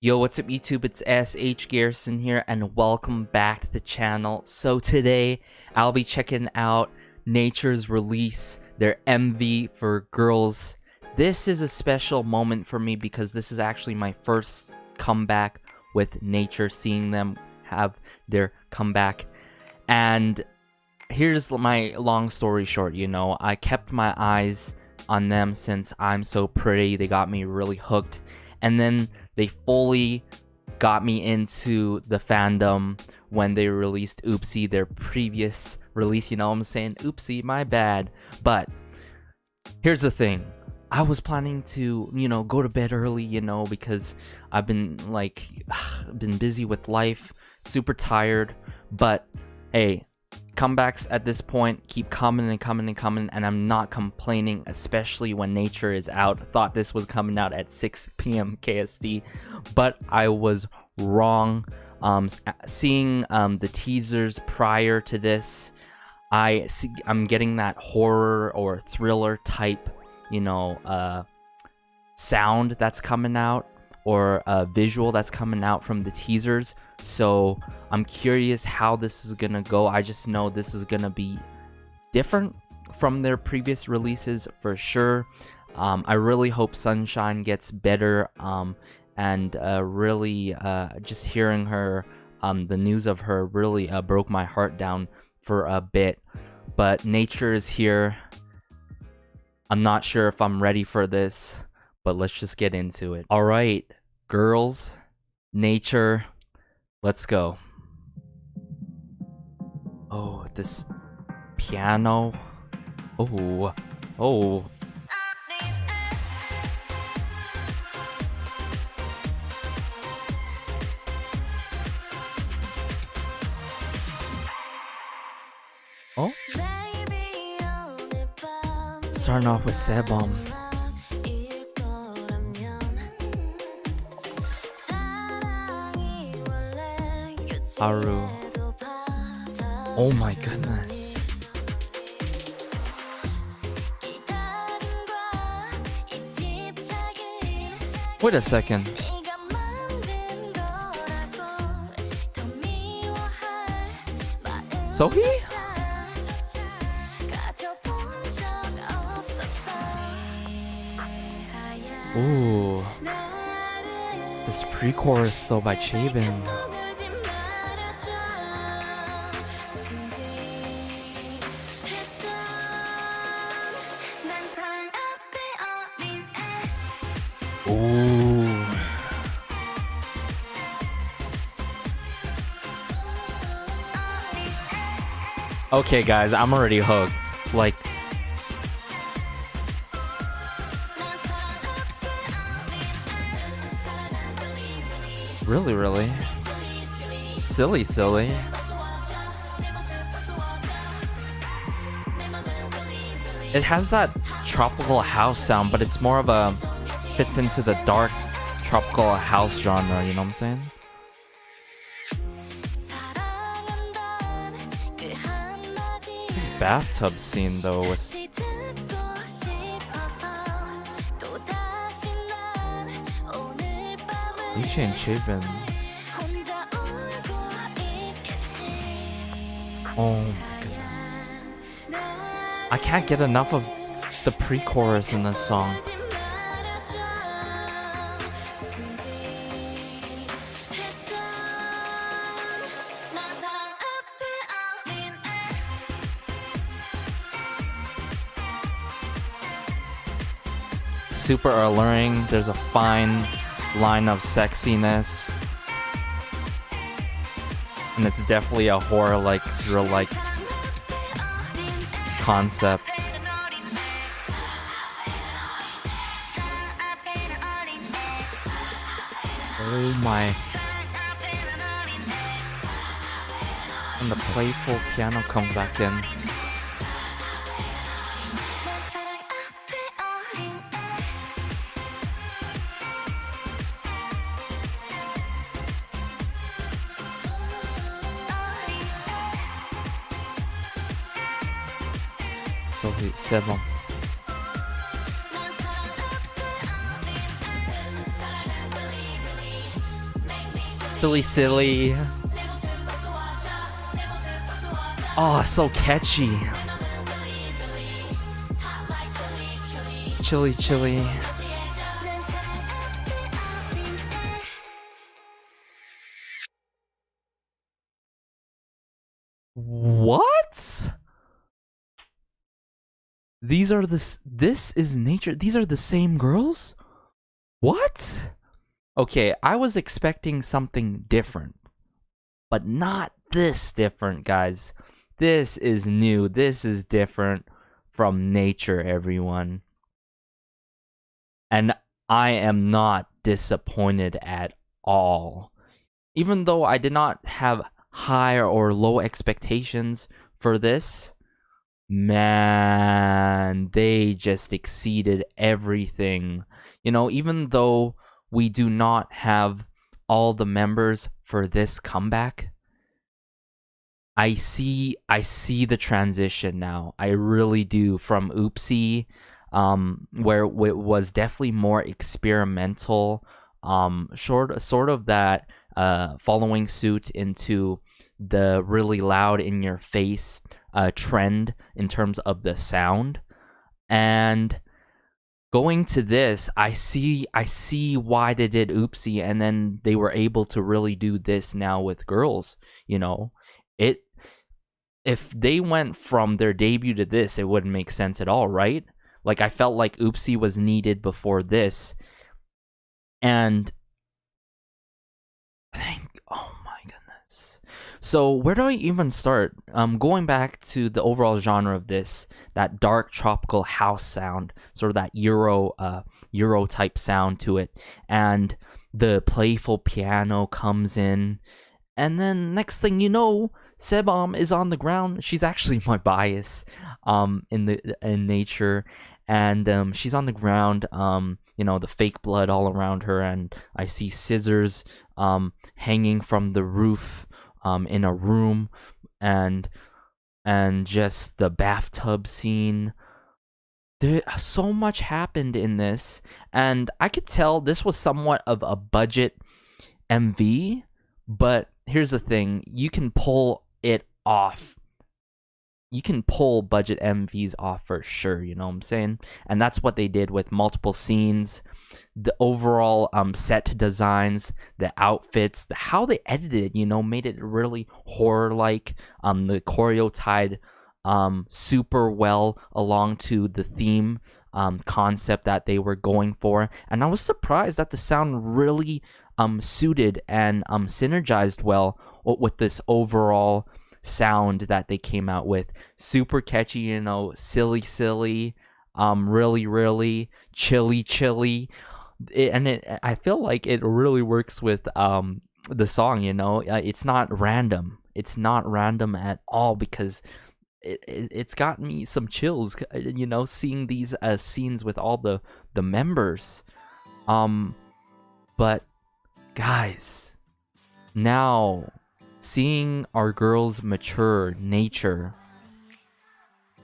Yo, what's up YouTube? It's n.CH Garrison here and welcome back to the channel. So today I'll be checking out n.CH's release, their MV for Girls. This is a special moment for me because this is actually my first comeback with n.CH, seeing them have their comeback. And here's my long story short, I kept my eyes on them since I'm so pretty. They got me really hooked. And then they fully got me into the fandom when they released Oopsie, their previous release. You know what I'm saying? Oopsie, my bad. But here's the thing. I was planning to, go to bed early, because I've been been busy with life, super tired. But hey, comebacks at this point keep coming and coming and coming, and I'm not complaining, especially when n.CH is out. Thought this was coming out at 6 p.m. KST, but I was wrong. Seeing the teasers prior to this, I'm getting that horror or thriller type, sound that's coming out, or visual that's coming out from the teasers. So I'm curious how this is gonna go. I just know this is gonna be different from their previous releases for sure. I really hope Sunshine gets better, and really just hearing her, the news of her really broke my heart down for a bit. But n.CH is here. I'm not sure if I'm ready for this, but let's just get into it. All right, Girls, n.CH, let's go. Oh, this piano. Oh. Oh, starting off with Sebum. Haru. Oh my goodness. Wait a second. Sohee? Ooh. This pre-chorus though by Chabin. Ooh. Okay guys, I'm already hooked. Like, really silly. It has that tropical house sound, but it's more of a fits into the dark tropical house genre, you know what I'm saying? This bathtub scene though with n.CH and Chabin. Oh my goodness. I can't get enough of the pre-chorus in this song. Super alluring. There's a fine line of sexiness, and it's definitely a horror drill concept. Oh my. And the playful piano comes back in. Sohee, Sebum. Silly, silly. Oh, so catchy. Chilly, chilly. What? These are this is nature. These are the same girls? What? Okay, I was expecting something different, but not this different, guys. This is new. This is different from nature, everyone. And I am not disappointed at all. Even though I did not have high or low expectations for this, man, they just exceeded everything. You know, even though we do not have all the members for this comeback, I see the transition now. I really do, from Oopsie, where it was definitely more experimental, sort of that following suit into the really loud in your face trend in terms of the sound. And going to this, I see why they did Oopsie, and then they were able to really do this now with girls. You know, if they went from their debut to this, it wouldn't make sense at all, right? Like, I felt like Oopsie was needed before this, and oh my goodness. So where do I even start? Going back to the overall genre of this, that dark tropical house sound, sort of that Euro type sound to it, and the playful piano comes in, and then next thing you know, Sebum is on the ground. She's actually my bias in nature, and she's on the ground, you know, the fake blood all around her, and I see scissors hanging from the roof in a room, and just the bathtub scene. So much happened in this, and I could tell this was somewhat of a budget MV, but here's the thing, you can pull it off. You can pull budget MVs off for sure, you know what I'm saying? And that's what they did with multiple scenes, the overall set designs, the outfits, how they edited, you know, made it really horror-like. The choreo tied super well along to the theme concept that they were going for. And I was surprised that the sound really suited and synergized well with this overall sound that they came out with. Super catchy, you know, silly, really chilly. I feel like it really works with the song, you know. It's not random. It's not random at all, because it's got me some chills, you know, seeing these scenes with all the members. But guys, now seeing our girls mature, nature,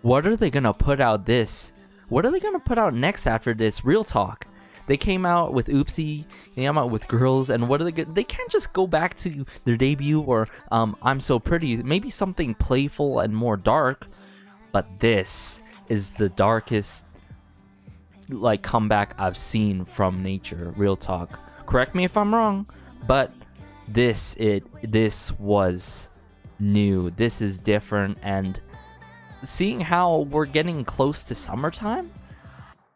what are they gonna put out what are they gonna put out next after this? Real talk. They came out with Oopsie, they came out with girls, and what are they can't just go back to their debut or I'm So Pretty. Maybe something playful and more dark, but this is the darkest like comeback I've seen from nature. Real talk. Correct me if I'm wrong, but this was new. This is different, and seeing how we're getting close to summertime,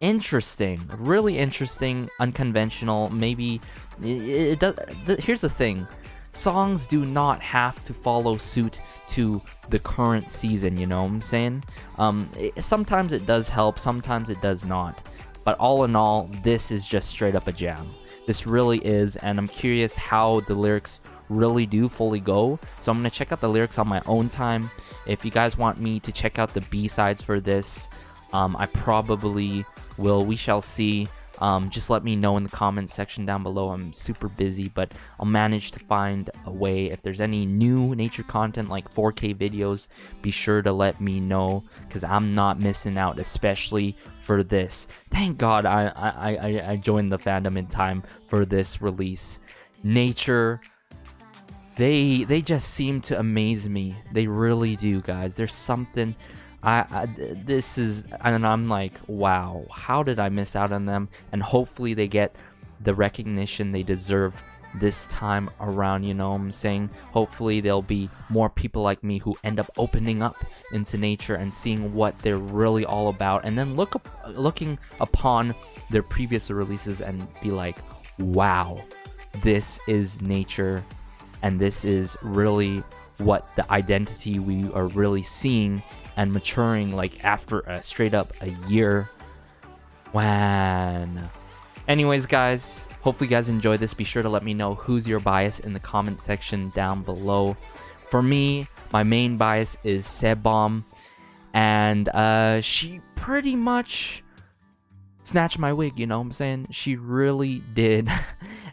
interesting, really interesting, unconventional. Maybe it does. Here's the thing, songs do not have to follow suit to the current season, you know what I'm saying? Sometimes it does help, sometimes it does not, but all in all, this is just straight up a jam. This really is, and I'm curious how the lyrics really do fully go. So I'm going to check out the lyrics on my own time. If you guys want me to check out the B-sides for this, I probably will. We shall see. Just let me know in the comments section down below. I'm super busy, but I'll manage to find a way. If there's any new nature content like 4K videos, be sure to let me know, because I'm not missing out, especially for this. Thank God I joined the fandom in time for this release. Nature they just seem to amaze me. They really do, guys. There's something this is, and I'm like, wow, how did I miss out on them? And hopefully they get the recognition they deserve this time around, you know what I'm saying? Hopefully there'll be more people like me who end up opening up into nature and seeing what they're really all about, and then looking upon their previous releases and be like, wow, this is nature, and this is really what the identity we are really seeing and maturing, like after a straight up a year. Man. Anyways, guys, hopefully you guys enjoyed this. Be sure to let me know who's your bias in the comment section down below. For me, my main bias is Sebom, and she pretty much snatched my wig, you know what I'm saying? She really did.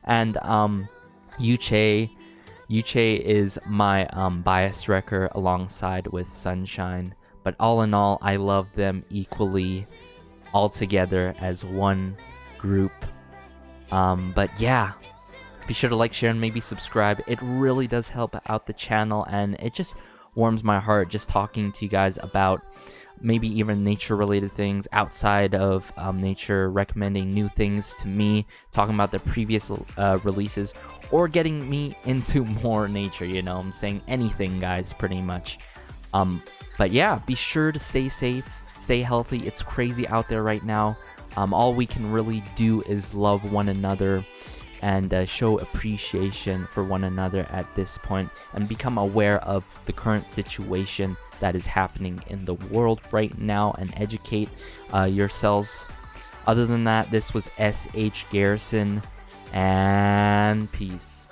And n.CH is my bias wrecker alongside with Sunshine. But all in all, I love them equally, all together as one group. But yeah, be sure to like, share, and maybe subscribe. It really does help out the channel, and it just warms my heart just talking to you guys about maybe even nature related things outside of nature, recommending new things to me, talking about the previous releases, or getting me into more nature, you know what I'm saying? Anything, guys, pretty much. But yeah, be sure to stay safe, stay healthy. It's crazy out there right now. All we can really do is love one another and show appreciation for one another at this point, and become aware of the current situation that is happening in the world right now, and educate yourselves. Other than that, this was n.CH Garrison, and peace.